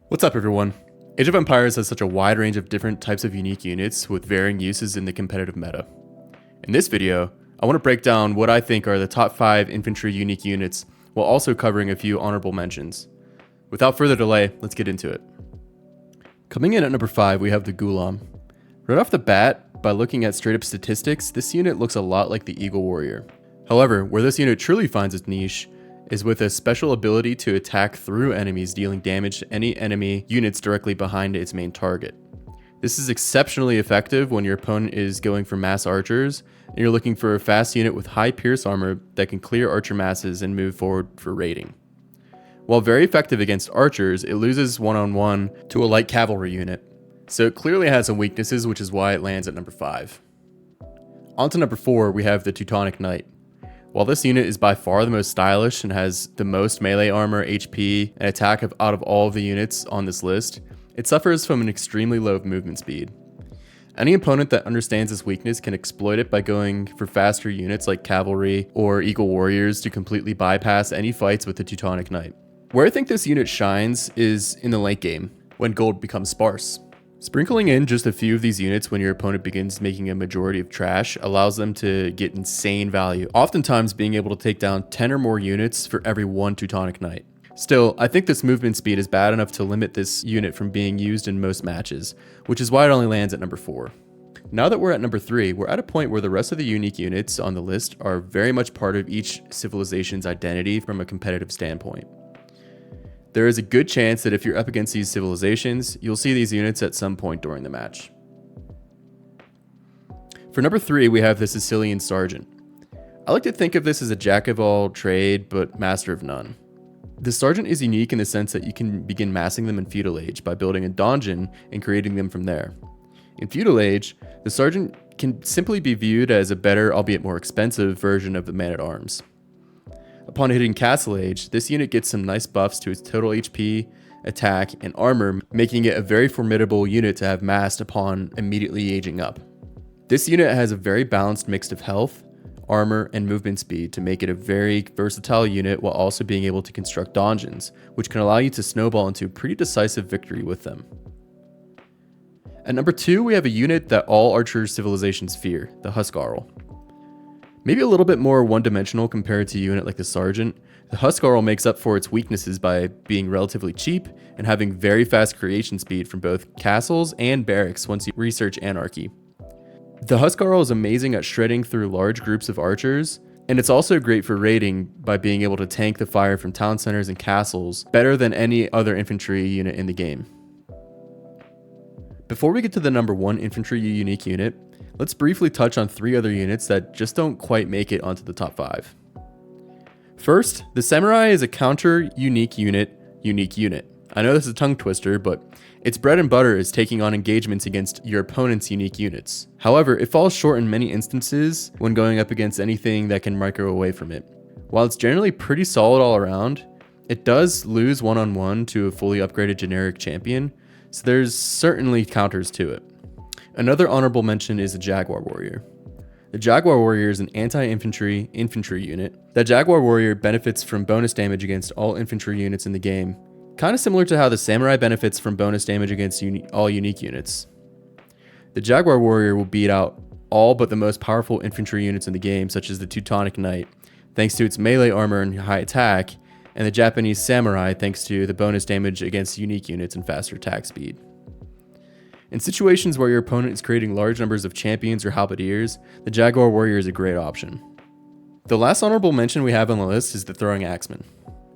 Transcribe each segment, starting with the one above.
What's up, everyone? Age of Empires has such a wide range of different types of unique units with varying uses in the competitive meta. In this video, I want to break down what I think are the top 5 infantry unique units while also covering a few honorable mentions. Without further delay, let's get into it. Coming in at number 5, we have the Gulam. Right off the bat, by looking at straight up statistics, this unit looks a lot like the Eagle Warrior. However, where this unit truly finds its niche is with a special ability to attack through enemies, dealing damage to any enemy units directly behind its main target. This is exceptionally effective when your opponent is going for mass archers and you're looking for a fast unit with high pierce armor that can clear archer masses and move forward for raiding. While very effective against archers, it loses one-on-one to a light cavalry unit, so it clearly has some weaknesses, which is why it lands at number 5. On to number 4, we have the Tonic Knight. While this unit is by far the most stylish and has the most melee armor, HP, and attack out of all of the units on this list, it suffers from an extremely low movement speed. Any opponent that understands this weakness can exploit it by going for faster units like cavalry or eagle warriors to completely bypass any fights with the Teutonic Knight. Where I think this unit shines is in the late game, when gold becomes sparse. Sprinkling in just a few of these units when your opponent begins making a majority of trash allows them to get insane value, oftentimes being able to take down 10 or more units for every one Teutonic Knight. Still, I think this movement speed is bad enough to limit this unit from being used in most matches, which is why it only lands at number 4. Now that we're at number 3, we're at a point where the rest of the unique units on the list are very much part of each civilization's identity from a competitive standpoint. There is a good chance that if you're up against these civilizations, you'll see these units at some point during the match. For number 3, we have the Sicilian Sergeant. I like to think of this as a jack of all trade, but master of none. The Sergeant is unique in the sense that you can begin massing them in Feudal Age by building a donjon and creating them from there. In Feudal Age, the Sergeant can simply be viewed as a better, albeit more expensive, version of the Man-at-Arms. Upon hitting Castle Age, this unit gets some nice buffs to its total HP, attack, and armor, making it a very formidable unit to have massed upon immediately aging up. This unit has a very balanced mix of health, armor, and movement speed to make it a very versatile unit while also being able to construct donjons, which can allow you to snowball into a pretty decisive victory with them. At number 2, we have a unit that all archer civilizations fear, the Huskarl. Maybe a little bit more one-dimensional compared to a unit like the Sergeant, the Huskarl makes up for its weaknesses by being relatively cheap and having very fast creation speed from both castles and barracks once you research Anarchy. The Huskarl is amazing at shredding through large groups of archers, and it's also great for raiding by being able to tank the fire from town centers and castles better than any other infantry unit in the game. Before we get to the number 1 infantry unique unit, let's briefly touch on 3 other units that just don't quite make it onto the top 5. First, the Samurai is a counter unique unit. I know this is a tongue twister, but its bread and butter is taking on engagements against your opponent's unique units. However, it falls short in many instances when going up against anything that can micro away from it. While it's generally pretty solid all around, it does lose one-on-one to a fully upgraded generic champion, so there's certainly counters to it. Another honorable mention is the Jaguar Warrior. The Jaguar Warrior is an anti-infantry unit. The Jaguar Warrior benefits from bonus damage against all infantry units in the game, kind of similar to how the Samurai benefits from bonus damage against all unique units. The Jaguar Warrior will beat out all but the most powerful infantry units in the game, such as the Teutonic Knight, thanks to its melee armor and high attack, and the Japanese Samurai thanks to the bonus damage against unique units and faster attack speed. In situations where your opponent is creating large numbers of champions or halberdiers, the Jaguar Warrior is a great option. The last honorable mention we have on the list is the Throwing Axeman.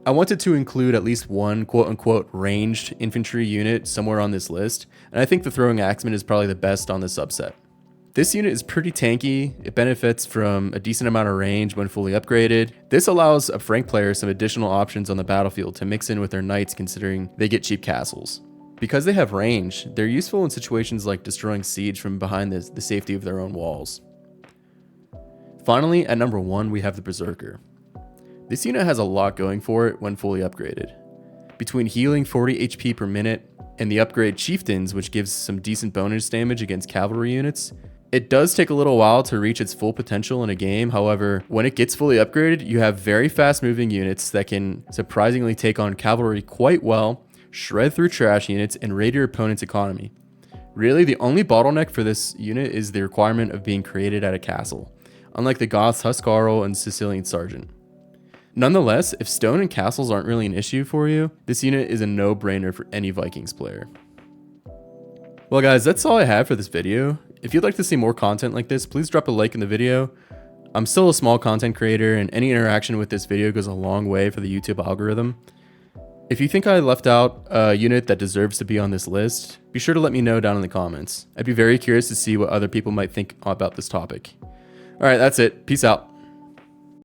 I wanted to include at least one quote-unquote ranged infantry unit somewhere on this list, and I think the Throwing Axeman is probably the best on this subset. This unit is pretty tanky, it benefits from a decent amount of range when fully upgraded. This allows a Frank player some additional options on the battlefield to mix in with their knights considering they get cheap castles. Because they have range, they're useful in situations like destroying siege from behind the safety of their own walls. Finally, at number 1, we have the Berserker. This unit has a lot going for it when fully upgraded. Between healing 40 HP per minute and the upgrade Chieftains, which gives some decent bonus damage against cavalry units, it does take a little while to reach its full potential in a game. However, when it gets fully upgraded, you have very fast moving units that can surprisingly take on cavalry quite well, shred through trash units, and raid your opponent's economy. Really, the only bottleneck for this unit is the requirement of being created at a castle, unlike the Goth's Huscarl and Sicilian Sergeant. Nonetheless, if stone and castles aren't really an issue for you, this unit is a no-brainer for any Vikings player. Well guys, that's all I have for this video. If you'd like to see more content like this, please drop a like in the video. I'm still a small content creator, and any interaction with this video goes a long way for the YouTube algorithm. If you think I left out a unit that deserves to be on this list, be sure to let me know down in the comments. I'd be very curious to see what other people might think about this topic. Alright, that's it. Peace out.